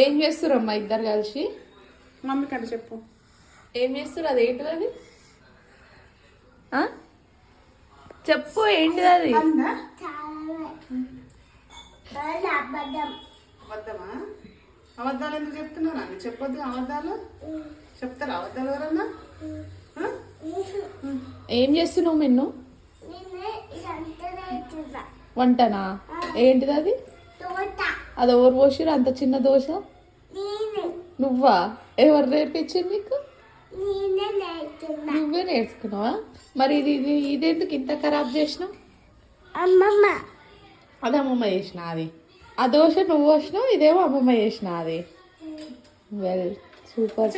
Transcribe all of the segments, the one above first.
ఏం చేస్తురమ్మా ఇద్దరు కలిసి? మమ్మీ కడ చెప్పు ఏం చేస్తురు? అది ఏంటిది అది? చెప్పు ఏంటిది అది? అబద్ధమా? అబద్ధాలు ఎందుకు చెప్తున్నారా? చెప్పొద్దు అబద్ధాలు. చెప్తారా అబద్ధాలు ఎవరన్నా? ఏం చేస్తున్నావు నిన్ను? వంటనా? ఏంటిది అది? అది ఎవరు పోసిరు అంత చిన్న దోశ? నువ్వా? ఎవరు నేర్పించారు నీకు? నువ్వే నేర్చుకున్నావా? మరి ఇదెందుకు ఇంత ఖరాబ్ చేసినావు? అది అమ్మమ్మ చేసిన. అది ఆ దోశ నువ్వు వచ్చినావు, ఇదేమో అమ్మమ్మ చేసిన. అది వెల్ సూపర్.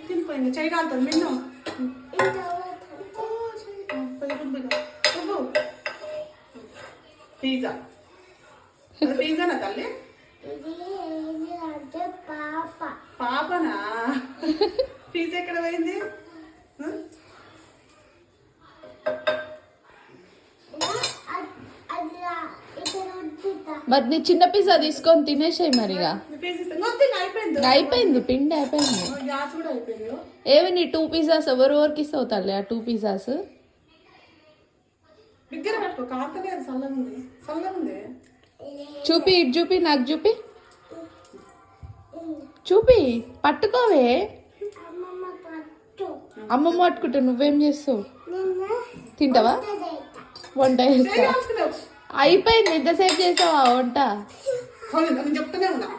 తినిపోయింది చెయ్యి కాలుతుంది మిన్ను. పిజ్జా పిజ్జానా తల్లి? పాపనా? పిజ్జా ఎక్కడ పోయింది? మరి నీ చిన్న పిజ్జా తీసుకొని తినేసాయి మరిగా. అయిపోయింది, పిండి అయిపోయింది. ఏవి నీ 2 పిజ్జాస్ ఎవరికి ఇస్తావు తల్లి? ఆ 2 పిజ్జాస్ చూపి, ఇటు చూపి, నాకు చూపి, చూపి, పట్టుకోవే. అమ్మమ్మ పట్టుకుంటా, నువ్వేం చేస్తావు? తింటావా? వంట చేస్తావా? అయిపోయింది. ఎంతసేపు చేసావా వంట? చెప్తూనే ఉన్నా